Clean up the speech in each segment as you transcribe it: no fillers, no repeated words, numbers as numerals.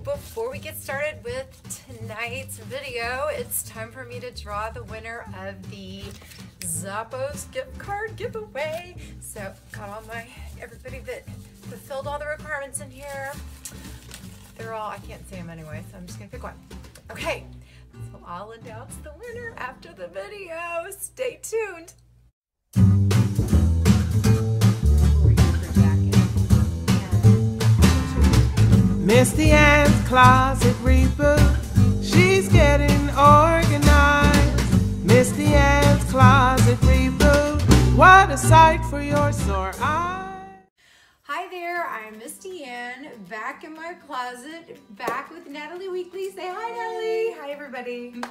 before we get started with tonight's video, it's time for me to draw the winner of the Zappos gift card giveaway. So got all everybody that fulfilled all the requirements in here. They're all, I can't see them anyway, so I'm just gonna pick one. Okay, so I'll announce the winner after the video. Stay tuned. Misty Ann's closet reboot. She's getting organized. Misty Ann's closet reboot. What a sight for your sore eyes. Hi there, I'm Misty Ann, back in my closet, back with Natalie Weekly. Say hi, Natalie. Hi, everybody.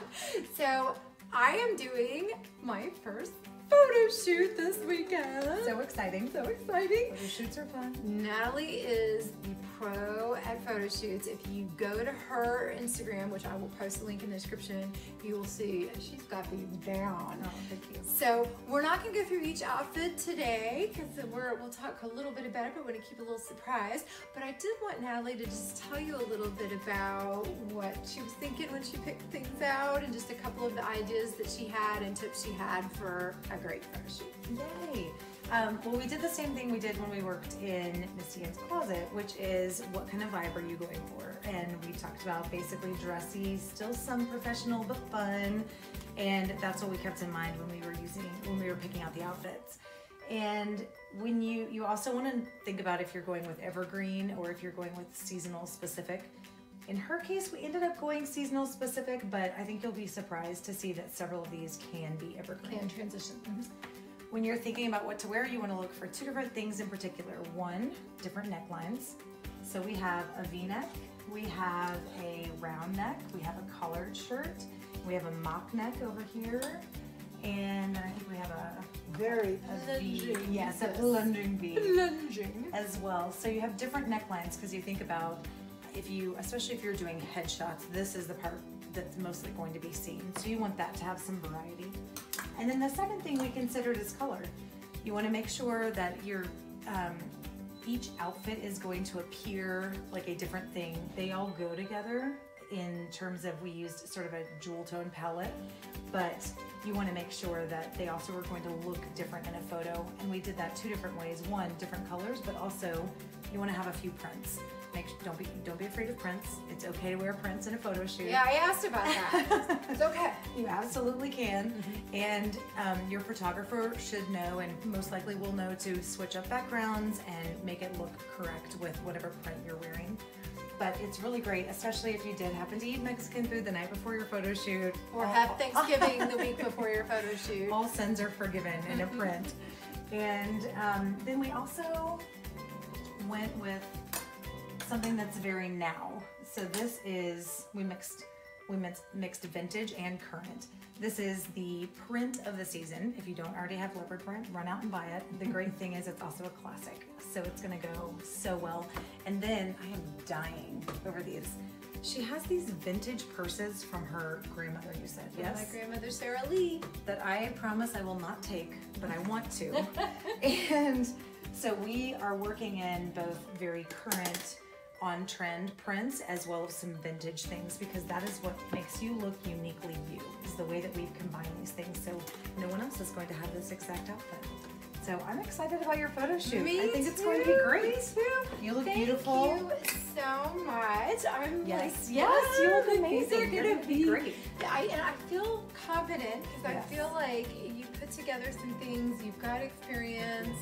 So I am doing my first photo shoot this weekend. So exciting. So exciting. Photo shoots are fun. Natalie is the pro at photo shoots. If you go to her Instagram, which I will post a link in the description, you will see she's got these down. Oh, thank you. So we're not gonna go through each outfit today because we'll talk a little bit about it, but we're gonna keep a little surprise. But I did want Natalie to just tell you a little bit about what she was thinking when she picked things out and just a couple of the ideas that she had and tips she had for a great photo shoot. Yay. Well, we did the same thing we did when we worked in Misty Ann's closet, which is what kind of vibe are you going for? And we talked about basically dressy, still some professional but fun, and that's what we kept in mind when we were picking out the outfits. And when you also want to think about if you're going with evergreen or if you're going with seasonal specific. In her case, we ended up going seasonal specific, but I think you'll be surprised to see that several of these can be evergreen. Can transition. When you're thinking about what to wear, you want to look for two different things in particular. One, different necklines. So we have a V-neck, we have a round neck, we have a collared shirt, we have a mock neck over here, and then I think we have a V. Yes, a plunging V. Plunging. As well. So you have different necklines because you think about especially if you're doing headshots, this is the part that's mostly going to be seen. So you want that to have some variety. And then the second thing we considered is color. You want to make sure that each outfit is going to appear like a different thing. They all go together in terms of, we used sort of a jewel tone palette, but you want to make sure that they also were going to look different in a photo. And we did that two different ways. One, different colors, but also you want to have a few prints. Don't be afraid of prints. It's okay to wear prints in a photo shoot. Yeah, I asked about that. It's okay. You absolutely can. And your photographer should know, and most likely will know, to switch up backgrounds and make it look correct with whatever print you're wearing. But it's really great, especially if you did happen to eat Mexican food the night before your photo shoot. Or have Thanksgiving the week before your photo shoot. All sins are forgiven in a print. And then we also went with something that's very now. So this is, we mixed vintage and current. This is the print of the season. If you don't already have leopard print, run out and buy it. The great thing is it's also a classic, so it's gonna go so well. And then I am dying over these. She has these vintage purses from her grandmother, you said, yes? My grandmother, Sarah Lee. That I promise I will not take, but I want to. And so we are working in both very current, on-trend prints as well as some vintage things, because that is what makes you look uniquely you, is the way that we've combined these things. So no one else is going to have this exact outfit. So I'm excited about your photo shoot. I think it's going to be great. Me too. You look beautiful. Thank you so much. I'm yes, like, yes, you look amazing. These are You're gonna be great. And I feel confident because Yes. I feel like you put together some things. You've got experience.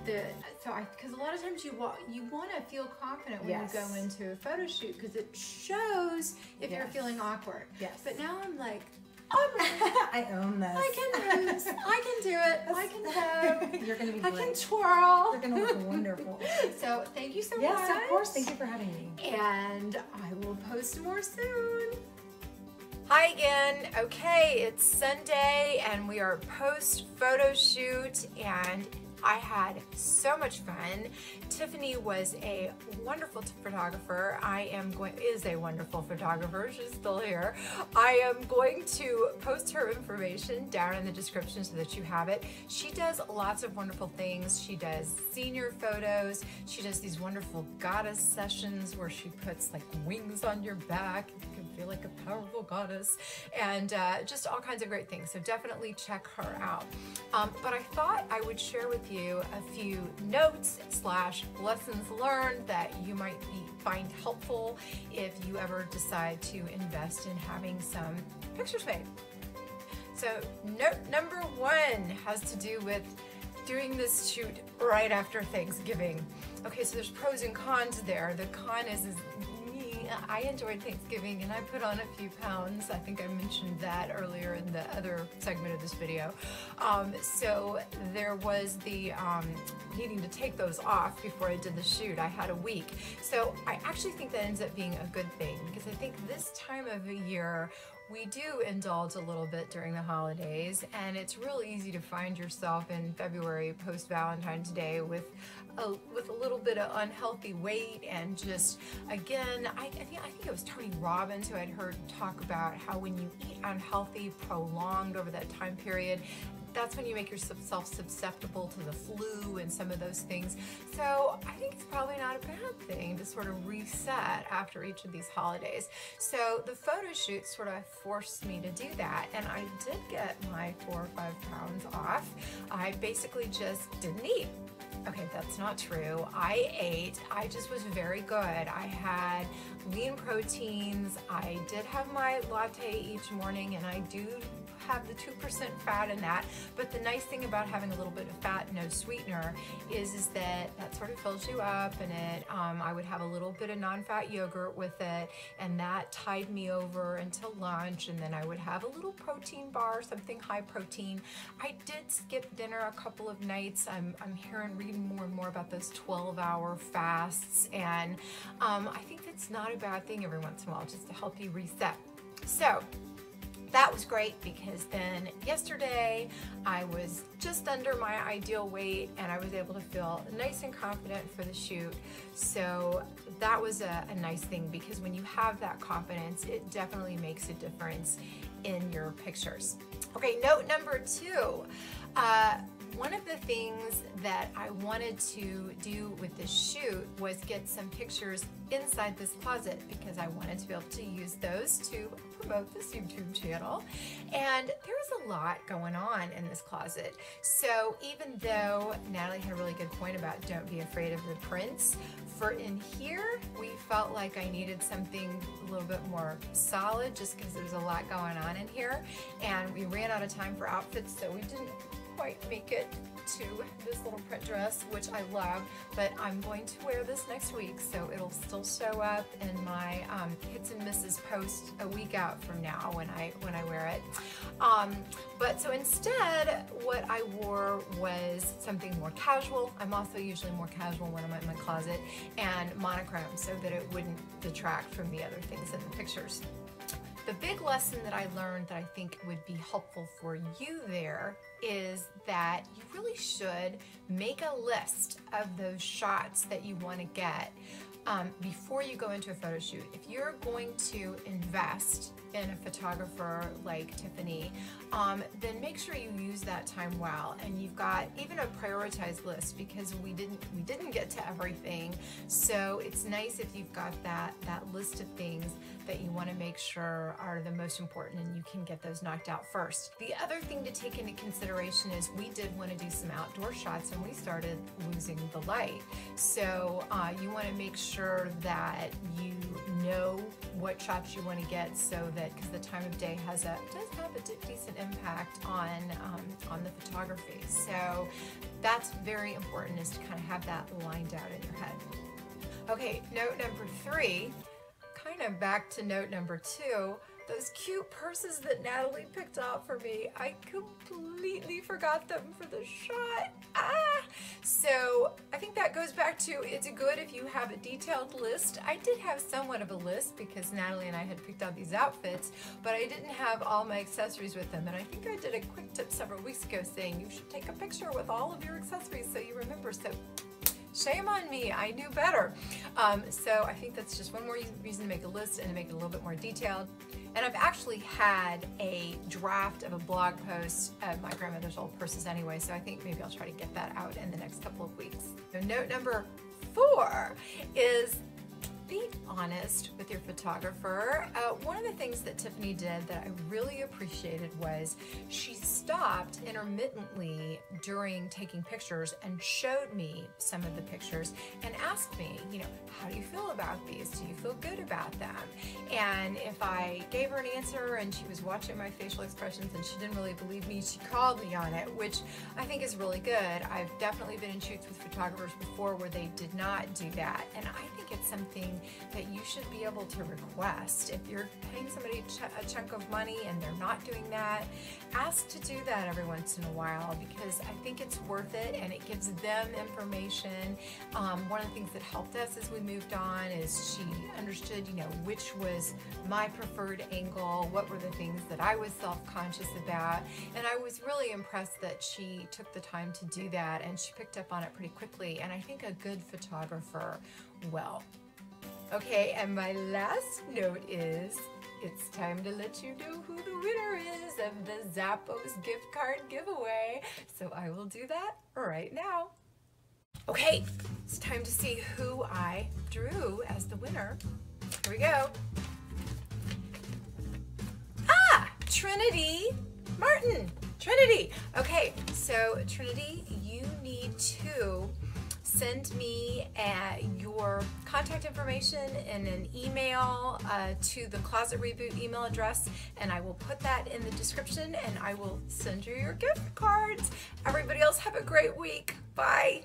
Because a lot of times you want to feel confident when Yes. you go into a photo shoot, because it shows if you're Yes. feeling awkward. Yes. But now I'm like, I own this. I can do this. I can do it. I can have. You're going to be I great. can twirl. You're going to look wonderful. So thank you so much. Yes, of course. Thank you for having me. And I will post more soon. Hi again. Okay, it's Sunday and we are post photo shoot, and I had so much fun. Tiffany was a wonderful photographer. Is a wonderful photographer. She's still here. I am going to post her information down in the description so that you have it. She does lots of wonderful things. She does senior photos. She does these wonderful goddess sessions where she puts like wings on your back. You can feel like a powerful goddess, and just all kinds of great things. So definitely check her out. But I thought I would share with you a few notes / lessons learned that you might find helpful if you ever decide to invest in having some pictures made. So note number 1 has to do with doing this shoot right after Thanksgiving. Okay, so there's pros and cons there. The con is me. I enjoyed Thanksgiving and I put on a few pounds. I think I mentioned that earlier in the other segment of this video. So there was the needing to take those off before I did the shoot. I had a week. So I actually think that ends up being a good thing, because I think this time of the year we do indulge a little bit during the holidays, and it's really easy to find yourself in February post-Valentine's Day with a little bit of unhealthy weight, and just, again, I think it was Tony Robbins who I'd heard talk about how when you eat unhealthy prolonged over that time period, that's when you make yourself susceptible to the flu and some of those things. So I think it's probably not a bad thing to sort of reset after each of these holidays. So the photo shoot sort of forced me to do that, and I did get my 4 or 5 pounds off. I basically just didn't eat. Okay, that's not true. I ate. I just was very good. I had lean proteins. I did have my latte each morning, and I do have the 2% fat in that. But the nice thing about having a little bit of fat, no sweetener, is that sort of fills you up, and I would have a little bit of non-fat yogurt with it, and that tied me over until lunch, and then I would have a little protein bar, something high protein. I did skip dinner a couple of nights. I'm reading more and more about those 12-hour fasts, and I think that's not a bad thing every once in a while, just to help you reset. So that was great, because then yesterday I was just under my ideal weight, and I was able to feel nice and confident for the shoot. So that was a nice thing, because when you have that confidence, it definitely makes a difference in your pictures. Okay, note number 2. One of the things that I wanted to do with this shoot was get some pictures inside this closet, because I wanted to be able to use those to promote this YouTube channel. And there was a lot going on in this closet. So even though Natalie had a really good point about don't be afraid of the prints, for in here, we felt like I needed something a little bit more solid, just because there's a lot going on in here. And we ran out of time for outfits, so we didn't quite make it to this little print dress, which I love, but I'm going to wear this next week, so it'll still show up in my hits and misses post a week out from now when I wear it. But so instead, what I wore was something more casual. I'm also usually more casual when I'm in my closet, and monochrome, so that it wouldn't detract from the other things in the pictures. The big lesson that I learned that I think would be helpful for you there is that you really should make a list of those shots that you want to get before you go into a photo shoot. If you're going to invest in a photographer like Tiffany, then make sure you use that time well, and you've got even a prioritized list, because we didn't get to everything. So it's nice if you've got that list of things that you want to make sure are the most important, and you can get those knocked out first. The other thing to take into consideration is we did want to do some outdoor shots, and we started losing the light. So you want to make sure that you know what shots you want to get, so that, because the time of day does have a decent impact on the photography. So that's very important, is to kind of have that lined out in your head. Okay, note number 3, kind of back to note number 2, those cute purses that Natalie picked out for me. I completely forgot them for the shot. So I think that goes back to it's good if you have a detailed list. I did have somewhat of a list because Natalie and I had picked out these outfits, but I didn't have all my accessories with them. And I think I did a quick tip several weeks ago saying you should take a picture with all of your accessories so you remember. So shame on me, I knew better. So I think that's just one more reason to make a list and to make it a little bit more detailed. And I've actually had a draft of a blog post of my grandmother's old purses anyway, so I think maybe I'll try to get that out in the next couple of weeks. So note number 4 is be honest with your photographer. One of the things that Tiffany did that I really appreciated was she stopped intermittently during taking pictures and showed me some of the pictures and asked me, you know, how do you feel about these? Do you feel good about them? And if I gave her an answer and she was watching my facial expressions and she didn't really believe me, she called me on it, which I think is really good. I've definitely been in shoots with photographers before where they did not do that, and I think it's something that you should be able to request. If you're paying somebody a chunk of money and they're not doing that, ask to do that every once in a while, because I think it's worth it and it gives them information. One of the things that helped us as we moved on is she understood, you know, which was my preferred angle, what were the things that I was self-conscious about, and I was really impressed that she took the time to do that and she picked up on it pretty quickly, and I think a good photographer will. Okay, and my last note is it's time to let you know who the winner is of the Zappos gift card giveaway. So I will do that right now. Okay, it's time to see who I drew as the winner. Here we go. Trinity Martin. Trinity. Okay, so Trinity, you need to send me your contact information in an email to the Closet Reboot email address, and I will put that in the description and I will send you your gift cards. Everybody else have a great week. Bye.